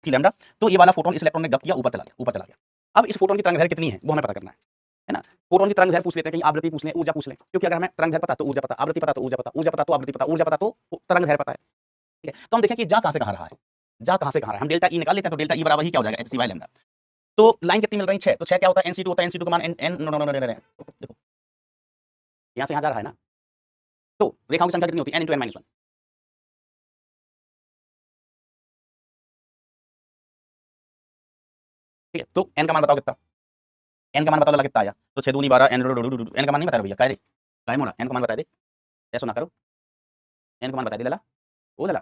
थी लैम्डा, तो ये वाला फोटोन इस इलेक्ट्रॉन ने गप किया, ऊपर चला गया, ऊपर चला गया। अब इस फोटोन की तरंग दैर्घ्य कितनी है वो हमें पता करना है ना। फोटोन की तरंग दैर्घ्य पूछ लेते हैं, कहीं आवृत्ति पूछ लें, ऊर्जा पूछ लें, क्योंकि अगर हमें तरंग दैर्घ्य पता तो ऊर्जा पता, आवृत्ति पता तो ऊर्जा पता, ऊर्जा पता तो आवृत्ति पता, ऊर्जा पता तो तरंग दैर्घ्य पता है। ठीक है, तो हम देखें कि जा कहां से कहां रहा है, जा कहां से कहां रहा है। हम डेल्टा ई निकाल लेते हैं, तो डेल्टा ई बराबर ही क्या हो जाएगा, एच सी बाई लैम्डा। तो लाइन कितनी मिल रही है, 6, तो 6 क्या होता है, NC2 होता है, NC2 का मान n no no no no, देखो यहां से यहां जा रहा है ना, तो रेखाओं की संख्या कितनी होती है, n इंटू n माइनस 1। ठीक है, तो n का मान बताओ कितना, n का मान बताओ कितना आया, तो 6 दूनी 12, n का मान नहीं बता रहे भैया, काय मोड़ा, n का मान बता दे, ऐसा ना करो, n का मान बता दे लला, ओ लला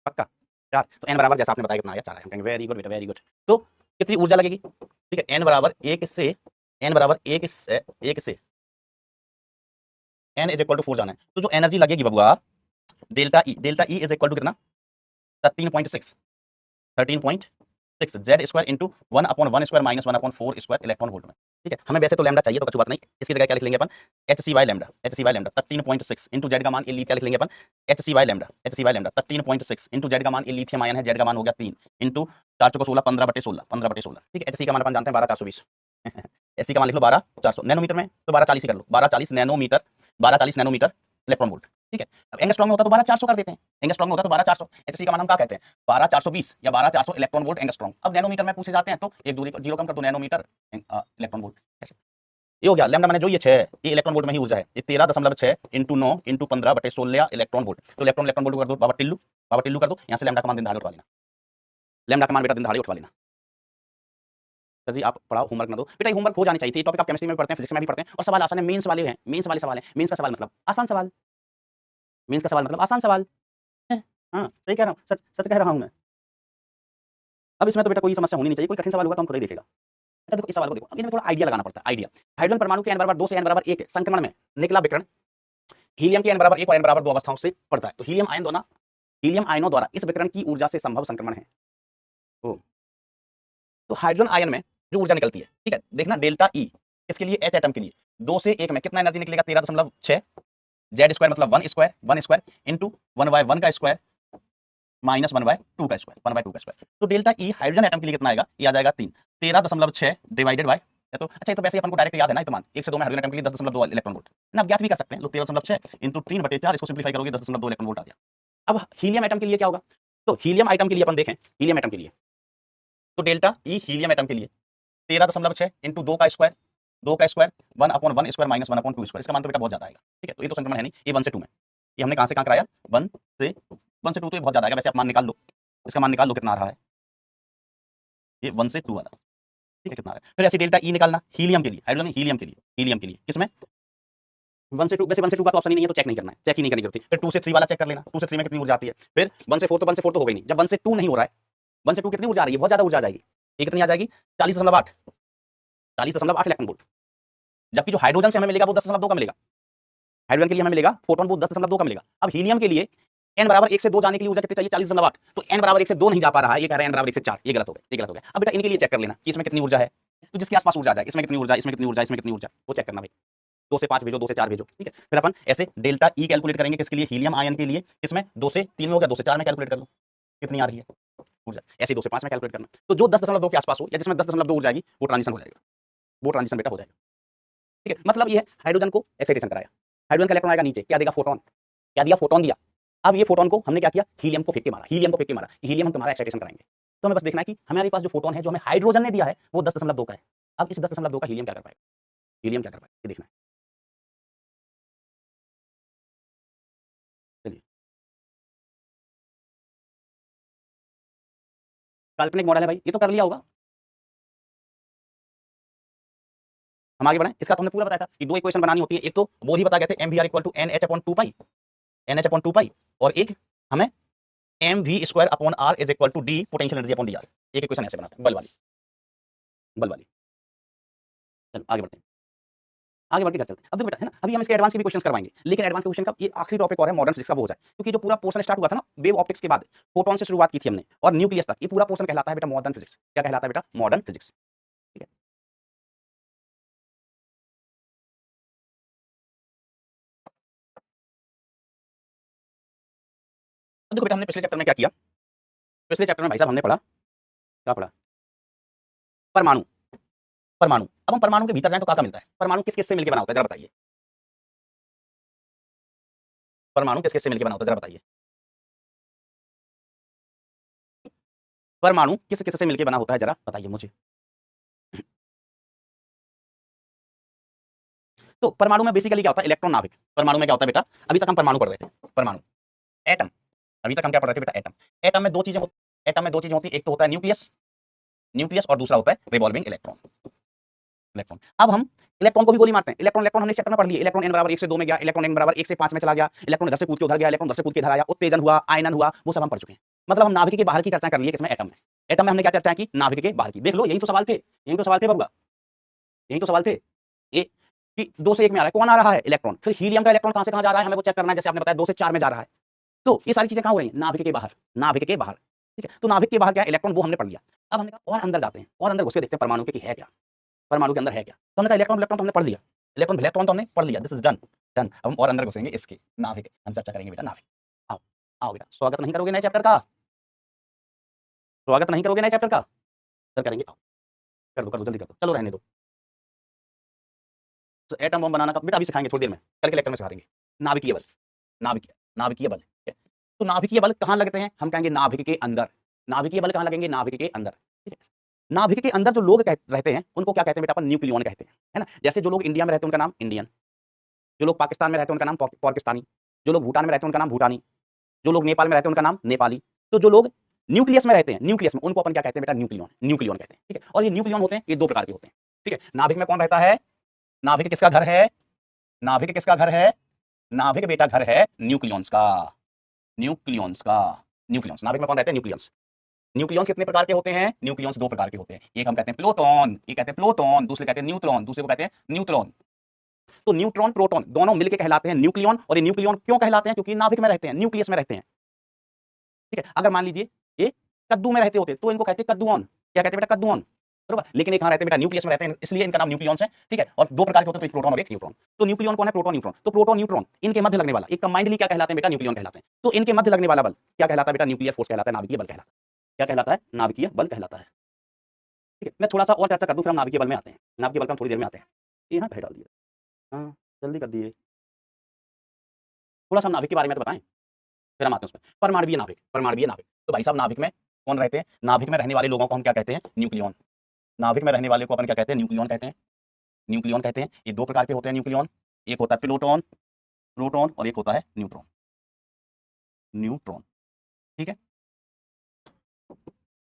पक्का 4, तो n बराबर जैसा आपने बताया कितना आया 4 आया, हम कहेंगे वेरी गुड बेटा वेरी गुड। तो कितनी ऊर्जा लगेगी, ठीक है, n बराबर 1 से n बराबर 1 से n इज इक्वल टू 4 जाना है, तो जो एनर्जी लगेगी बबुआ, delta E is equal to कितना, 13.6 13.6 Z square into 1/1 square minus 1/4 square electron volt में। ठीक है, हमें वैसे तो लैम्डा चाहिए, तो कुछ बात नहीं, इसकी जगह क्या लिख लेंगे अपन, H C by lambda, H C by lambda 13.6 into Z का मान, ये क्या लिख लेंगे अपन, H C by lambda, H C by lambda 13.6 into Z का मान, ये लिथियम आयन है, जेड का मान हो गया 3 इंटू 4 चौको 16 15/16 15/16। ठीक है, एच सी का मान अपन जानते हैं 12420 एस सी का मान लिख लो 12400 नैनोमीटर में, तो 1240 ही कर लो, 1240 नैनोमीटर, 1240 नैनोमीटर इलेक्ट्रॉन वोल्ट। ठीक है, अब एंगस्ट्रॉम में होता तो 12400 कर देते हैं, एंगस्ट्रॉम में होता तो 12400, एचसी का मान हम क्या कहते हैं 12420 या 12400 इलेक्ट्रॉन वोल्ट एंगस्ट्रॉम। अब नैनोमीटर में पूछे जाते हैं तो एक दूरी जीरो कम कर दो, नैनोमीटर इलेक्ट्रॉन वोल्ट। ऐसे ये हो गया लैम्डा, मैंने जो ये 6 है ये इलेक्ट्रॉन वोल्ट में ही ऊर्जा है, ये 13.6 इंटू 9 इंटू 15/16 इलेक्ट्रॉन वोल्ट। तो इलेक्ट्रॉन वोल्ट कर दो, बाबा टिल्लू कर दो, यहाँ से लैम्डा का मान दिन दहाड़े उठवा लेना, लैम्डा का मान बेटा दिन दहाड़े उठवा लेना। सर जी आप पढ़ाओ, होमवर्क ना दो बेटा, होमवर्क हो जानी चाहिए, ये टॉपिक आप केमिस्ट्री में पढ़ते हैं, फिजिक्स में भी पढ़ते हैं, और सवाल आसान है, मेंस वाले हैं, मेंस वाले सवाल है, मेंस का सवाल मतलब आसान सवाल, मेंस का सवाल मतलब आसान सवाल है। हाँ सही कह रहा हूँ, सच सच कह रहा हूँ मैं। अब इसमें तो बेटा कोई समस्या होनी नहीं चाहिए, कोई कठिन सवाल होगा तो हम खुद ही देखेगा। अच्छा देखो इस सवाल को देखो, अब इनमें थोड़ा आइडिया लगाना पड़ता है, आइडिया। हाइड्रोजन परमाणु के n बराबर 2 से n बराबर 1 संक्रमण में निकला विकिरण हीलियम के n बराबर 1 और n बराबर 2 अवस्थाओं से पड़ता है, तो हीलियम आयनों द्वारा इस विकिरण की ऊर्जा से संभव संक्रमण है। तो हाइड्रोजन आयन में जो ऊर्जा निकलती है, ठीक है, देखना डेल्टा ई इसके लिए, एच एटम के लिए 2 से 1 में कितना एनर्जी निकलेगा, 13.6 जेड स्क्वायर मतलब 1 स्क्वायर इंटू 1/1 का स्क्वायर माइनस 1/2 का स्क्वायर, 1/2 का स्क्वायर। तो डेल्टा ई हाइड्रोजन एटम के लिए कितना आएगा, ये आ जाएगा 3, 13.6 डिवाइडेड बाय, तो अच्छा ये तो वैसे ही अपन को डायरेक्ट याद है ना, ये तो मान 1 से 2 में हाइड्रोजन एटम के लिए 10.2 इलेक्ट्रॉन वोल्ट ना, आप ज्ञात भी कर सकते हैं लोग, 13.6 इंटू 3/4, इसको सिंप्लीफाई करोगे 10.2 इलेक्ट्रॉन वोल्ट आ गया। अब हीलियम एटम के लिए क्या होगा, तो हीलियम आइटम के लिए अपन देखें, हीलियम एटम के लिए तो डेल्टा ई हीलियम एटम के लिए 13.6 इंटू 2 का स्क्वायर 1/1 स्क्वायर माइनस 1/2 स्क्वायर, इसका मान तो बेटा बहुत ज्यादा आएगा। ठीक है, तो ये तो संक्रमण है नहीं, ये 1 से 2 में, ये हमने कहां से कहां कराया, 1 से 2, तो ये बहुत ज्यादा आएगा, वैसे आप मान निकाल लो, इसका मान निकाल लो कितना आ रहा है, ये 1 से 2 वाला। ठीक है, कितना आ रहा है, फिर ऐसे डेल्टा ई निकालना हीलियम के लिए, हाइड्रोजन हीलियम के लिए किसमें 1 से 2, वैसे 1 से 2 का तो ऑप्शन ही नहीं है, तो चेक नहीं करना है, चेक ही नहीं करनी जरूरत है। फिर 2 से 3 वाला चेक कर लेना, 2 से 3 में कितनी ऊर्जा आती है, फिर 1 से 4, तो 1 से 4 तो हो गई नहीं, जब 1 से 2 नहीं हो रहा है, 1 से 2 कितनी ऊर्जा आ रही है, बहुत ज्यादा ऊर्जा आ जाएगी, ये कितनी आ जाएगी 40.8, 40.8 इलेक्ट्रॉन वोल्ट, जबकि जो हाइड्रोजन से हमें मिलेगा वो 10.2 का मिलेगा, हाइड्रोजन के लिए हमें मिलेगा फोटोन वो 10.2 का मिलेगा। अब हीलियम के लिए n बराबर 1 से 2 जाने के लिए ऊर्जा कितनी चाहिए, 40.8, तो n बराबर 1 से 2 नहीं जा पा रहा है, ये कह रहे हैं n बराबर 1 से 4, ये गलत हो गया, ये गलत हो गया। अब बेटा इनके लिए चेक कर लेना कि इसमें कितनी ऊर्जा है, तो जिसके आसपास ऊर्जा आ जाए, इसमें कितनी ऊर्जा, इसमें कितनी ऊर्जा, इसमें कितनी ऊर्जा, वो चेक करना भाई, 2 से 5 भेजो, 2 से 4 भेजो। ठीक है, फिर अपन ऐसे डेल्टा ई कैलकुलेट करेंगे किसके लिए, हीलियम आयन के लिए, इसमें 2 से 3 में हो गया, 2 से 4 में कैलकुलेट कर लो कितनी आ रही है ऊर्जा, ऐसे 2 से 5 में कैलकुलेट करना, तो जो 10.2 के आसपास हो या जिसमें 10.2 ऊर्जा आएगी वो ट्रांजिशन हो जाएगा, वो ट्रांजिशन बेटा हो जाएगा। ठीक है, मतलब ये है हाइड्रोजन को एक्साइटेशन कराया, हाइड्रोजन का इलेक्ट्रॉन आएगा नीचे, क्या देगा फोटोन, क्या दिया फोटोन दिया। अब ये फोटोन को हमने क्या किया, हीलियम को फेंक के मारा, हीलियम को फेंक के मारा, हीलियम हम तुम्हारा एक्साइटेशन कराएंगे। तो हमें बस देखना है कि हमारे पास जो फोटोन है जो हमें हाइड्रोजन ने दिया है वो 10.2 का है, अब इस 10.2 का हीलियम क्या कर पाएगा, हीलियम क्या कर पाएगा ये देखना है। चलिए काल्पनिक मॉडल है भाई, ये तो कर लिया होगा, हम आगे बढ़े, इसका तो हमने पूरा बताया था कि 2 इक्वेशन बनानी होती है, एक तो वो ही बता गए थे mvr equal to NH/2 pi, NH/2 pi, और एक हमें mv square upon r is equal to d potential energy upon dr, एक इक्वेशन ऐसे बनाते हैं बल वाली, बल वाली। चलो आगे बढ़ते हैं, आगे बढ़ के क्या चलते हैं, अब देखो बेटा है ना, अभी हम इसके एडवांस के भी क्वेश्चन करवाएंगे, लेकिन एडवांस क्वेश्चन का ये आखिरी टॉपिक और है, मॉडर्न फिजिक्स का वो हो जाए, क्योंकि जो पूरा पोर्शन स्टार्ट हुआ था ना वेव ऑप्टिक्स के बाद, फोटोन से शुरुआत की थी हमने और न्यूक्लियस तक, ये पूरा पोर्शन कहलाता है बेटा मॉडर्न फिजिक्स, क्या कहलाता है बेटा, मॉडर्न फिजिक्स। ठीक है। अब देखो बेटा हमने पिछले चैप्टर में क्या किया, पिछले चैप्टर में भाई साहब हमने पढ़ा, क्या पढ़ा, परमाणु। परमाणु, अब हम परमाणु के भीतर जाएं तो क्या मिलता है, परमाणु किस किस से मिलकर बना होता है जरा बताइए, परमाणु किस किस से मिलकर बना होता है जरा बताइए, परमाणु किस किस से मिलकर बना होता है जरा बताइए मुझे। तो परमाणु में बेसिकली क्या होता है, इलेक्ट्रॉन नाभिक। परमाणु में क्या होता है बेटा, अभी तक हम परमाणु पढ़ रहे थे, परमाणु, एटम, अभी तक हम क्या पढ़ रहे थे बेटा, एटम। एटम में दो चीजें होती, एटम में दो चीजें होती है, एक तो होता है न्यूक्लियस, न्यूक्लियस, और दूसरा होता है रिवॉल्विंग इलेक्ट्रॉन, इलेक्ट्रॉन। अब हम इलेक्ट्रॉन को भी गोली मारते हैं, इलेक्ट्रॉन, इलेक्ट्रॉन हमने चैप्टर में पढ़ लिया, इलेक्ट्रॉन n बराबर 1 से 2 में गया, इलेक्ट्रॉन n बराबर 1 से 5 में चला गया, इलेक्ट्रॉन इधर से कूद के उधर गया, इलेक्ट्रॉन उधर से कूद के इधर आया, उत्तेजन हुआ, आयनन हुआ, वो सब हम पढ़ चुके हैं। मतलब हम नाभिक के बाहर की चर्चा कर लिए किसमें, एटम में। एटम में हमने क्या चर्चा की, नाभिक के बाहर की। देख लो यही तो सवाल थे, यही तो सवाल थे बबुआ, यही तो सवाल थे। ये कि 2 से 1 में आ रहा है, कौन आ रहा है, इलेक्ट्रॉन। फिर हीलियम का इलेक्ट्रॉन कहां से कहां जा रहा है हमें वो चेक करना है, जैसे आपने बताया 2 से 4 में जा रहा है। तो ये सारी चीजें कहां हो रही हैं, नाभिक के बाहर, नाभिक के बाहर, ठीक है। तो नाभिक के बाहर क्या है, इलेक्ट्रॉन, वो हमने पढ़ लिया। अब हमने कहा और अंदर जाते हैं, और अंदर घुस के देखते हैं परमाणु के कि है क्या, परमाणु के अंदर है क्या। तो हमने कहा इलेक्ट्रॉन, इलेक्ट्रॉन तो हमने पढ़ लिया, इलेक्ट्रॉन इलेक्ट्रॉन तो हमने पढ़ लिया, दिस इज डन, डन। अब हम और अंदर घुसेंगे इसके, नाभिक, हम चर्चा करेंगे बेटा नाभिक। आओ आओ बेटा, स्वागत नहीं करोगे नए चैप्टर का, स्वागत नहीं करोगे नए चैप्टर का, चल करेंगे, आओ कर दो जल्दी कर दो, चलो रहने दो। तो एटम बम बनाना का बेटा अभी सिखाएंगे थोड़ी देर में, कल के लेक्चर में सिखा देंगे। नाभिकीय बल, नाभिकीय, नाभिकीय बल, ठीक है। तो नाभिकीय बल कहाँ लगते हैं, हम कहेंगे नाभिक के अंदर। नाभिकीय बल कहाँ लगेंगे, नाभिक के अंदर, ठीक है। नाभिक के अंदर जो लोग रहते हैं उनको क्या कहते हैं बेटा, अपन न्यूक्लियन कहते हैं, है ना। जैसे जो लोग इंडिया में रहते हैं उनका नाम इंडियन, जो लोग पाकिस्तान में रहते हैं उनका नाम पाकिस्तानी, जो लोग भूटान में रहते हैं उनका नाम भूटानी, जो लोग नेपाल में रहते हैं उनका नाम नेपाली। तो जो लोग न्यूक्लियस में रहते हैं, न्यूक्लियस में, उनको अपन क्या कहते हैं बेटा, न्यूक्लियन, न्यूक्लियन कहते हैं, ठीक है। और ये न्यूक्लियन होते हैं, ये 2 प्रकार के होते हैं, ठीक है। नाभिक में कौन रहता है, नाभिक किसका घर है, नाभिक किसका घर है, नाभिक बेटा घर है न्यूक्लियंस का, न्यूक्लियंस का, न्यूक्लियंस, नाभिक में कौन रहते हैं, न्यूक्लियंस। न्यूक्लियंस कितने प्रकार के होते हैं, न्यूक्लियंस 2 प्रकार के होते हैं, एक हम कहते हैं प्रोटॉन, एक कहते हैं प्रोटॉन, दूसरे कहते हैं न्यूट्रॉन, दूसरे को कहते हैं न्यूट्रॉन। तो न्यूट्रॉन प्रोटॉन दोनों मिलकर कहलाते हैं न्यूक्लियन, और ये न्यूक्लियन क्यों कहलाते हैं, क्योंकि नाभिक में रहते हैं, न्यूक्लियस में रहते हैं, ठीक है। अगर मान लीजिए ये कद्दू में रहते होते तो इनको कहते हैं कद्दूऑन, क्या कहते हैं बेटा, कद्दूऑन, बरोबर। लेकिन ये कहां रहते हैं बेटा, न्यूक्लियस में रहते हैं, इसलिए इनका नाम न्यूक्लियंस है, ठीक है। और 2 प्रकार के होते हैं, तो एक प्रोटॉन और एक न्यूट्रॉन। तो न्यूक्लियन कौन है, प्रोटॉन, न्यूट्रॉन। तो प्रोटॉन न्यूट्रॉन इनके मध्य लगने वाला एक कंबाइंडली क्या कहलाते हैं बेटा, न्यूक्लियन कहलाते हैं। तो इनके मध्य लगने वाला बल क्या कहलाता है बेटा, न्यूक्लियर फोर्स कहलाता है, नाभिकीय बल कहलाता है। क्या कहलाता है, नाभिकीय बल कहलाता है, ठीक है। मैं थोड़ा सा और चर्चा कर दूं, फिर हम नाभिकीय बल में आते हैं, नाभिकीय बल का हम थोड़ी देर में आते हैं। यहाँ पे डाल दिए, हाँ जल्दी कर दिए, थोड़ा सा नाभिक के बारे में तो बताएं, फिर हम आते हैं उसमें। परमाणवीय नाभिक, परमाणवीय नाभिक, तो भाई साहब नाभिक में कौन रहते हैं, नाभिक में रहने वाले लोगों को हम क्या कहते हैं, न्यूक्लियन। नाभिक में रहने वाले को अपन क्या कहते हैं, न्यूक्लियन कहते हैं, न्यूक्लियन कहते हैं। ये 2 प्रकार के होते हैं न्यूक्लियन, एक होता है प्रोटॉन, प्रोटॉन, और एक होता है न्यूट्रॉन, न्यूट्रॉन, ठीक है।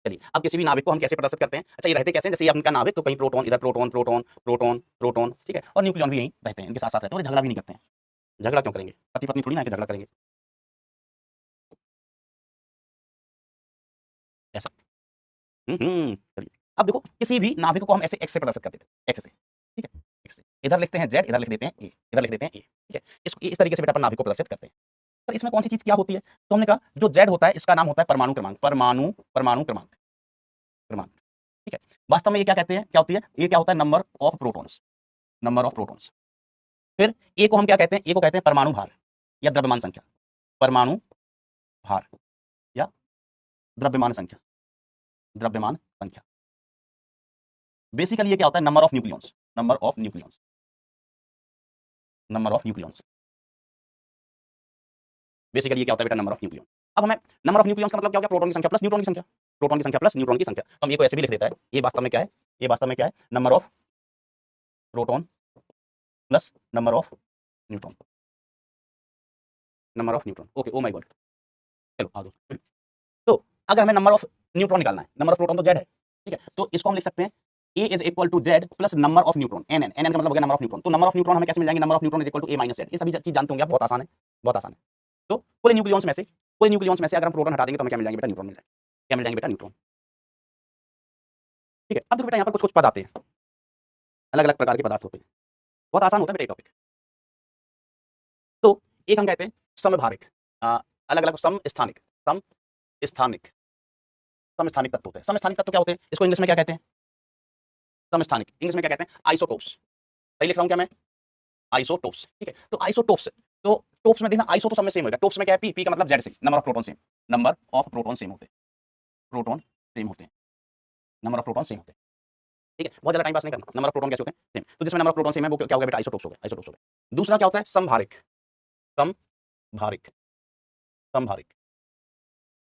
चलिए अब किसी भी नाभिक को हम कैसे प्रदर्शित करते हैं, अच्छा ये रहते कैसे हैं, जैसे ये अपना नाभिक, तो कहीं प्रोटॉन, इधर प्रोटॉन, प्रोटॉन, प्रोटॉन, प्रोटॉन, ठीक है। और न्यूक्लियन भी यहीं रहते हैं, इनके साथ साथ रहते हैं, और झगड़ा भी नहीं करते हैं। झगड़ा क्यों करेंगे, पति पत्नी थोड़ी ना झगड़ा करेंगे ऐसा। चलिए अब देखो किसी भी नाभिक को हम ऐसे एक्स से प्रदर्शित कर देते हैं, एक्स से, ठीक है, एक्स से। इधर लिखते हैं जेड, इधर लिख देते हैं ए, इधर लिख देते हैं ए, ठीक है। इसको इस तरीके से बेटा अपन नाभिक को प्रदर्शित करते हैं। तो इसमें कौन सी चीज क्या होती है, तो हमने कहा जो जेड होता है इसका नाम होता है परमाणु क्रमांक, परमाणु, परमाणु क्रमांक, क्रमांक, ठीक है। वास्तव में ये क्या कहते हैं, क्या होती है, ये क्या होता है, number of protons, number of protons. फिर ए को हम क्या कहते हैं, ए को कहते हैं परमाणु भार या द्रव्यमान संख्या, परमाणु भार या द्रव्यमान संख्या, द्रव्यमान संख्या। बेसिकली ये क्या होता है, number of nucleons, number of nucleons, number of nucleons. Basically ये क्या होता है बेटा, नंबर ऑफ न्यूक्लियन। अब हमें नंबर ऑफ न्यूक्लियंस का मतलब क्या हो गया, प्रोटॉन की संख्या प्लस न्यूट्रॉन की संख्या, प्रोटॉन की संख्या प्लस न्यूट्रॉन की संख्या। तो हम ये को ऐसे भी लिख देता है, ये वास्तव में क्या है, ये वास्तव में क्या है, number of proton plus number of neutron, number of neutron, okay, oh my God. चलो आ जाओ। तो अगर हमें नंबर ऑफ न्यूट्रॉन निकालना है, नंबर ऑफ प्रोटॉन तो जेड है, ठीक है, तो इसको हम लिख सकते हैं A is equal to Z plus number of neutron, N N, N N का मतलब हो गया नंबर ऑफ न्यूट्रॉन। तो नंबर ऑफ न्यूट्रॉन हमें कैसे मिल जाएंगे, number of neutron is equal to A minus Z. ये सभी चीज जानते होंगे आप, बहुत आसान है, बहुत आसान है। तो पूरे न्यूक्लियंस में से, पूरे न्यूक्लियंस में से अगर हम प्रोटॉन हटा देंगे तो हमें क्या मिल जाएंगे बेटा, न्यूट्रॉन मिल जाएंगे, क्या मिल जाएंगे बेटा, न्यूट्रॉन, ठीक है। अब देखो बेटा यहाँ पर कुछ कुछ पद आते हैं, अलग अलग प्रकार के पदार्थ होते हैं, बहुत आसान होता है बेटा ये टॉपिक। तो एक हम कहते हैं समभारिक, अलग अलग समस्थानिक, समस्थानिक, समस्थानिक तत्व होते हैं। समस्थानिक तत्व क्या होते हैं, इसको इंग्लिश में क्या कहते हैं, समस्थानिक, इंग्लिश में क्या कहते हैं, आइसोटोप्स। सही लिख रहा हूं क्या मैं, आइसोटोप्स, ठीक है। तो आइसोटोप्स, तो टोप्स में देखना आइसो तो सब में सेम होगा। टोप्स में क्या है, पी, पी का मतलब Z same, number of proton same, number of proton same होते हैं, प्रोटॉन सेम होते हैं, नंबर ऑफ प्रोटॉन सेम होते हैं। ठीक है, बहुत ज्यादा टाइम पास नहीं करना। नंबर ऑफ प्रोटॉन कैसे होते हैं, सेम। तो जिसमें नंबर ऑफ प्रोटॉन सेम है वो क्या होगा बेटा, आइसोटोप्स हो गए, आइसोटोप्स हो गए। दूसरा क्या होता है, समभारिक, समभारिक, समभारिक।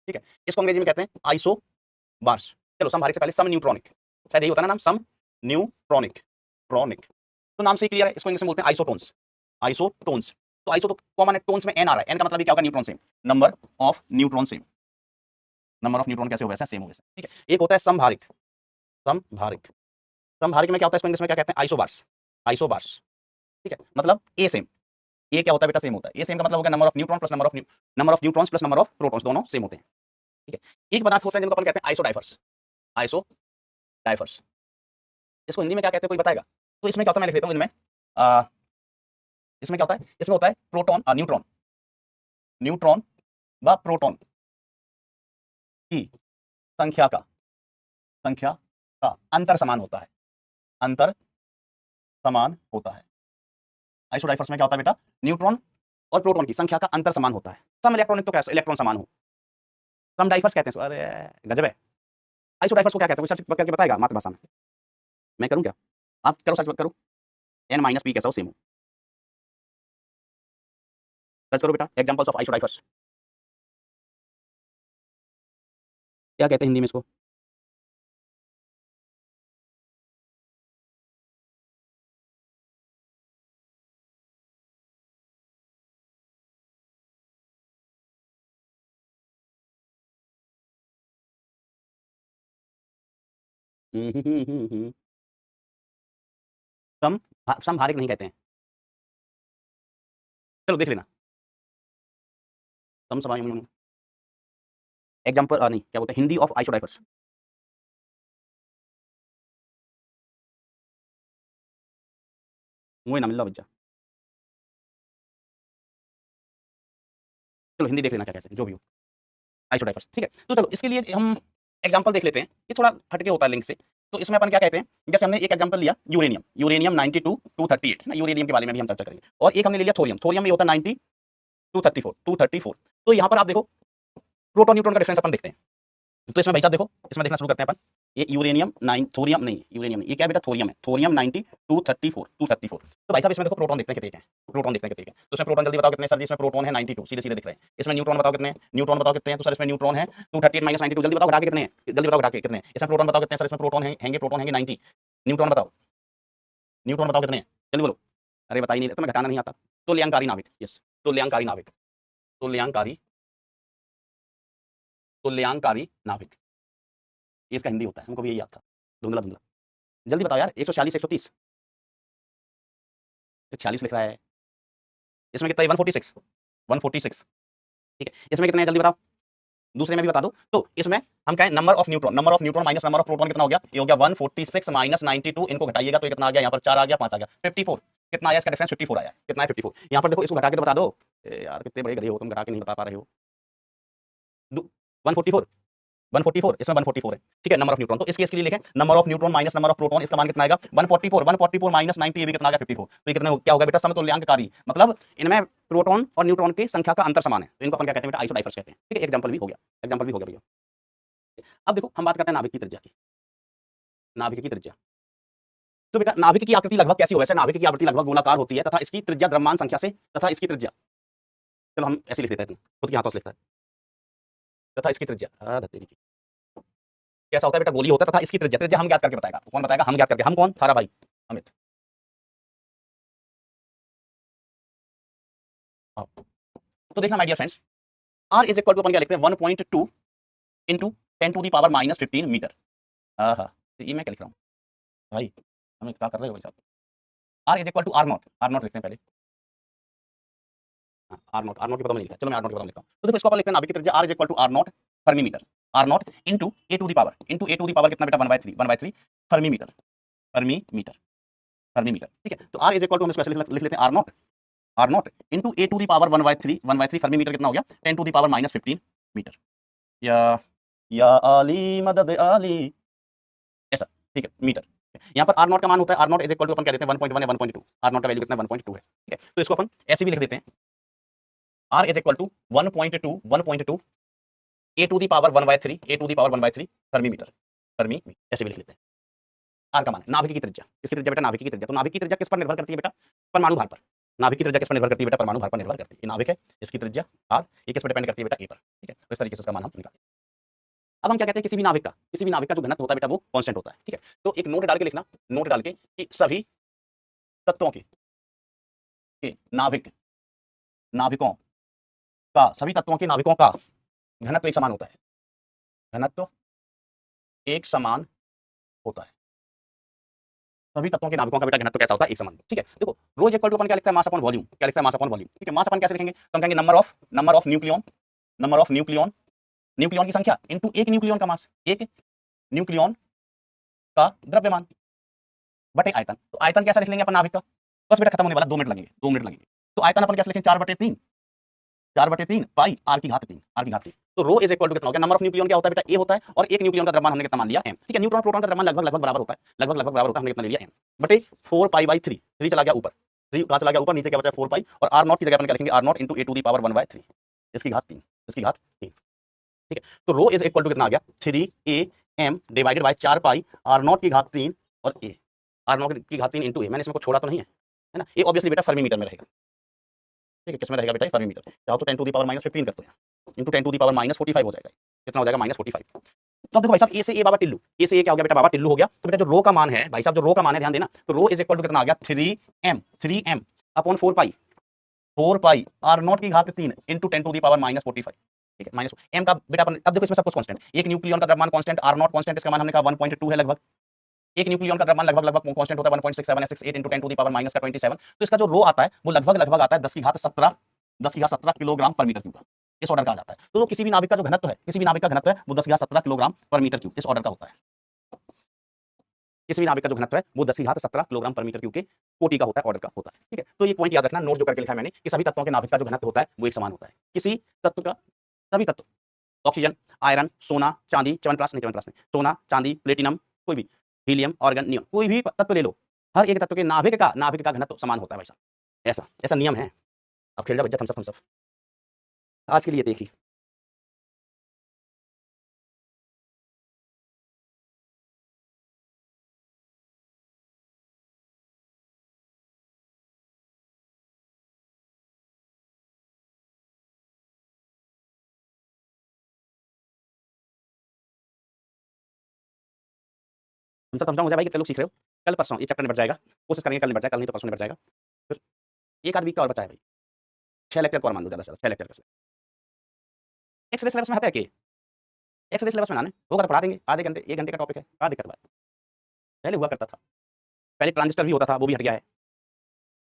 ठीक है, इसको अंग्रेजी में कहते हैं आइसो बार्स। चलो समभारिक से पहले सम न्यूट्रॉनिक, शायद यही होता है ना नाम, सम न्यूट्रॉनिक, ट्रॉनिक। तो नाम से क्लियर है, इसको इंग्लिश में बोलते हैं आइसोटोन्स, आइसोटोन्स। तो आइसो तो कॉमन है, टोन्स में एन आ रहा है, एन का मतलब क्या होगा, neutron same, number of neutron same, number of neutron कैसे हो वैसा सेम हो वैसा। ठीक है, एक होता है समभारिक, समभारिक, समभारिक में क्या होता है, इसको इंग्लिश में क्या कहते हैं, आइसोबार्स, आइसोबार्स। ठीक है, मतलब ए सेम, ए क्या होता है बेटा, सेम होता है। ए सेम का मतलब हो गया number of neutron plus number of neutrons plus number of protons, दोनों सेम होते हैं। ठीक है, एक पदार्थ होता है जिनको अपन कहते हैं आइसोडाइफर्स, आइसोडाइफर्स। इसको हिंदी में क्या कहते हैं, कोई बताएगा? तो इसमें क्या होता है, मैं लिख देता हूं इनमें, इसमें क्या होता है, इसमें होता है प्रोटॉन, न्यूट्रॉन, न्यूट्रॉन व प्रोटॉन की संख्या का, संख्या का अंतर समान होता है, अंतर समान होता है। आइसोडाइफर्स में क्या होता है बेटा, न्यूट्रॉन और प्रोटॉन की संख्या का अंतर समान होता है। सम इलेक्ट्रॉनिक तो कैसे, इलेक्ट्रॉन समान हो, सम डाइफर्स कहते हैं। अरे गजब है। आइसोडाइफर्स को क्या कहते हैं, कोई सर्च करके बताएगा मातृभाषा में? मैं करूं क्या, आप करो, सर्च करो, एन माइनस पी कैसा हो, सेम हो, सर्च करो बेटा, एग्जांपल्स ऑफ आइसोडाइफर्स। क्या कहते हैं हिंदी में इसको? सम, समहारिक नहीं कहते हैं, चलो देख लेना, सम सम, एग्जांपल नहीं, क्या बोलते हैं हिंदी ऑफ आइसोडाइफर्स। मुझे ना मिल रहा बच्चा, चलो हिंदी देख लेना क्या कहते हैं, जो भी हो, आइसोडाइफर्स। ठीक है, तो चलो इसके लिए हम एग्जांपल देख लेते हैं, ये थोड़ा हटके होता है लिंक से। तो इसमें अपन क्या कहते हैं, जैसे हमने एक एग्जांपल लिया यूरेनियम, यूरेनियम 92 238 ना, यूरेनियम के बारे में भी हम चर्चा करेंगे। और एक हमने ले लिया थोरियम, थोरियम में होता है 90 234, 234। तो यहाँ पर आप देखो प्रोटॉन न्यूट्रॉन का डिफरेंस अपन देखते हैं। तो इसमें भाई साहब देखो, इसमें देखना शुरू करते हैं अपन। ये यूरेनियम 9, थोरियम नहीं, यूरेनियम नहीं, ये क्या है बेटा, थोरियम है, थोरियम 90 234, 234। तो भाई साहब इसमें देखो प्रोटॉन देखते हैं कितने हैं, प्रोटॉन देखते हैं कितने हैं। तो इसमें प्रोटॉन जल्दी बताओ कितने हैं सर जी, इसमें प्रोटॉन है 92, सीधे सीधे दिख रहे हैं। इसमें न्यूट्रॉन बताओ कितने हैं, न्यूट्रॉन बताओ कितने हैं, तो सर इसमें न्यूट्रॉन है 238 माइनस 92, जल्दी बताओ घटा के कितने हैं, जल्दी बताओ घटा के कितने हैं। इसमें प्रोटॉन बताओ कितने हैं सर, इसमें प्रोटॉन हैंगे, प्रोटॉन हैंगे 90, न्यूट्रॉन बताओ, न्यूट्रॉन बताओ कितने हैं, जल्दी बोलो। अरे बता ही नहीं रहे, तुम्हें घटाना नहीं आता। तुल्यांकारी नाभिक, यस, तुल्यांकारी नाभिक, तुल्यांकारी, तुल्यांकारी नाभिक, ये इसका हिंदी होता है, हमको भी यही याद था, धुंधला धुंधला। जल्दी बताओ यार, 140 130, 46 लिख रहा है, इसमें कितना है 146, 146। ठीक है, इसमें कितने हैं जल्दी बताओ, दूसरे में भी बता दो। तो इसमें हम कहें number of neutron, number of neutron minus number of proton कितना हो गया, ये हो गया 146 माइनस 92, इनको घटाइएगा तो ये कितना आ गया, यहाँ पर 4 आ गया, 5 आ गया, 54। कितना आया इसका डिफरेंस, 54 आया, कितना है 54। यहाँ पर देखो इसको घटा के तो बता दो। यार कितने बड़े गधे हो तुम, घटा के नहीं बता पा रहे हो। 144, 144, इसमें 144 है। ठीक है, नंबर ऑफ न्यूट्रॉन, तो इस केस के लिए लिखें number of neutron minus number of proton, इसका मान कितना आएगा 144, 144 माइनस 90, ये भी कितना आ गया 54। तो ये कितना क्या होगा बेटा, समतुल्यांककारी, मतलब इनमें प्रोटॉन और न्यूट्रॉन की संख्या का अंतर समान है, तो इनको अपन क्या कहते हैं बेटा, आइसोडाइफर्स कहते हैं। ठीक है, एग्जांपल भी हो गया, एग्जांपल भी हो गया भैया। अब देखो हम बात करते हैं नाभिक की त्रिज्या की, नाभिक की त्रिज्या। तो बेटा नाभिक की आकृति लगभग कैसी हो, वैसे नाभिक की आकृति लगभग गोलाकार होती है तथा इसकी त्रिज्या द्रव्यमान संख्या से, तथा इसकी त्रिज्या, चलो हम ऐसे लिख देते हैं, खुद के हाथों से लिखता है, तथा इसकी त्रिज्या धत्तेरी की कैसा होता है बेटा, गोली होता है, तथा इसकी त्रिज्या, त्रिज्या हम ज्ञात करके बताएगा, कौन बताएगा, हम ज्ञात करके, हम कौन, थारा भाई अमित। हाँ। तो देखना my dear friends, R is equal to अपन क्या लिखते हैं 1.2 into 10 to the power minus 15 metre. हाँ, तो ये मैं क्या लिख रहा हूँ भाई, अमित क्या कर रहे हो भाई साहब। R is equal to R naught, R naught लिखते हैं पहले, आर नॉट, आर नॉट की पता नहीं लिखा, चलो मैं आर नॉट की पता लिखता हूँ। तो देखो इसको अपन लिखते हैं नाभिक की त्रिज्या R is equal to R naught fermi metre, R naught into A to the power, into A to the power कितना बेटा 1/3, 1/3 fermi metre, fermi metre, fermi metre. ठीक है, तो आर इज इक्वल टू हम इसको ऐसे लिख लेते हैं R naught, R naught into A to the power 1/3, 1/3 fermi metre कितना हो गया 10 to the power minus 15 metre. या या आली मदद आली, ऐसा। ठीक है, मीटर। यहाँ पर आर नॉट का मान होता है, R naught is equal to अपन कह देते हैं 1.1 या 1.2, आर नॉट का वैल्यू कितना 1.2 है। ठीक है, तो इसको अपन ऐसे भी लिख देते हैं, r is equal to 1.2 a to the power 1/3 a to the power 1/3 fermi metre ऐसे भी लिख लेते हैं। r का मान है नाभिक की त्रिज्या, इसकी त्रिज्या बेटा नाभिक की त्रिज्या, तो नाभिक की त्रिज्या किस पर निर्भर करती है बेटा? परमाणु भार पर। नाभिक की त्रिज्या किस पर निर्भर करती है बेटा? परमाणु भार पर निर्भर करती है। ये नाभिक है, इसकी त्रिज्या r, ये किस पर डिपेंड करती है बेटा? a पर। ठीक है, तो इस तरीके से उसका मान हम निकालते हैं। अब हम क्या कहते हैं, किसी भी नाभिक का जो घनत्व होता है बेटा वो कांस्टेंट होता है। ठीक है, तो एक नोट डाल के लिखना, नोट डाल के कि सभी तत्वों के नाभिकों का, सभी तत्वों के नाभिकों का घनत्व एक समान होता है। घनत्व एक समान होता है। सभी तत्वों के नाभिकों का बेटा घनत्व कैसा होता है? एक समान। ठीक है, देखो रो इज इक्वल टू अपन क्या लिखता है? Mass upon volume. क्या लिखता है? Mass upon volume. ठीक है, मास अपन कैसे लिखेंगे? तो हम कहेंगे नंबर ऑफ न्यूक्लियन, न्यूक्लियन की संख्या इनटू एक न्यूक्लियन का मास, एक न्यूक्लियन का द्रव्यमान बटे आयतन। तो आयतन कैसा लिख लेंगे अपन नाभिक का? बस बेटा खत्म होने वाला, 2 मिनट लगेंगे, 2 मिनट लगेंगे। तो आयतन अपन कैसे लिखेंगे? 4/3 पाई r की घात 3। तो रो इज इक्वल टू कितना हो गया? नंबर ऑफ न्यूक्लियन क्या होता है बेटा? a होता है, और एक न्यूक्लियन का द्रव्यमान हमने कितना मान लिया? m। ठीक है, न्यूट्रॉन प्रोटॉन का द्रव्यमान लगभग बराबर होता है, हमने कितना ले लिया? m बटे 4 पाई/3। 3 चला गया ऊपर, 3 कहां चला गया ऊपर? नीचे क्या बचा? 4 पाई, और r नॉट की जगह अपन क्या लिखेंगे? r naught into a to the power 1/3 इसकी घात 3। ठीक है, तो रो इज इक्वल टू कितना आ गया? 3am divided by 4 pi r not की घात 3 और a, r नॉट की घात 3 इनटू a। मैंने इसमें कुछ छोड़ा तो नहीं है ना? ये ऑब्वियसली बेटा फर्मी मीटर में रहेगा। ठीक है, किसमें रहेगा बेटा? Fermi metre. चाहो तो 10 टू दी पावर -15 करते हैं, इंटू 10 टू दी पावर -45 हो जाएगा। कितना हो जाएगा? -45। तो अब देखो भाई साहब, ए से ए बाबा टिल्लू, ए से ए क्या हो गया बेटा? बाबा टिल्लू हो गया। तो बेटा जो रो का मान है भाई साहब, जो रो का मान है ध्यान देना, तो रो इज इक्वल टू कितना आ गया? 3m upon 4 pi r not की घात 3 इंटू 10 टू दी पावर -45। ठीक है, माइनस m का बेटा अपन, अब देखो इसमें सब कुछ कांस्टेंट। एक न्यूक्लियन का द्रव्यमान कांस्टेंट, r नॉट कांस्टेंट, इसका मान हमने कहा 1.2 है लगभग। एक न्यूक्लियन का द्रव्यमान लगभग कांस्टेंट होता है 1.6768 इंटू 10 टू दी पावर -27। तो इसका जो रो आता है वो लगभग आता है 10 की घात 17 किलोग्राम पर मीटर क्यूब का, इस ऑर्डर का आ जाता है। तो किसी भी नाभिक का जो घनत्व है, किसी भी नाभिक का घनत्व है वो 10 की घात 17 किलोग्राम पर मीटर क्यूब इस ऑर्डर का होता है। किसी भी नाभिक का जो घनत्व है वो 10 की घात 17 किलोग्राम पर मीटर क्यूब के कोटि का होता है, ऑर्डर का होता है। ठीक है, तो ये पॉइंट याद रखना, नोट जो करके लिखा है मैंने, कि सभी तत्वों के नाभिक का जो घनत्व होता है वो एक समान होता है। किसी तत्व का, सभी तत्व, ऑक्सीजन, आयरन, सोना, चांदी, च्यवनप्राश नहीं, सोना, चांदी, प्लेटिनम, कोई भी, हीलियम, ऑर्गन, नियम, कोई भी तत्व ले लो, हर एक तत्व के नाभिक का घनत्व समान होता है भाई साहब। ऐसा नियम है। अब खेल जा बच्चा, थम्स अप। आज के लिए देखिए, तुमसे समझाऊं मुझे भाई, कितने लोग सीख रहे हो? कल परसों ये चैप्टर निपट जाएगा, कोशिश करेंगे कल निपट जाए, कल नहीं तो परसों निपट जाएगा। फिर एक आध वीक का और बचा है भाई, 6 लेक्चर को और मान लो, ज़्यादा से ज़्यादा 6 लेक्चर का। एक्स रे सिलेबस में आता है कि एक्स रे सिलेबस में आना है, होगा तो पढ़ा देंगे, आधे घंटे 1 घंटे का टॉपिक है, क्या दिक्कत बात? पहले हुआ करता था, पहले ट्रांजिस्टर भी होता था, वो भी हट गया है।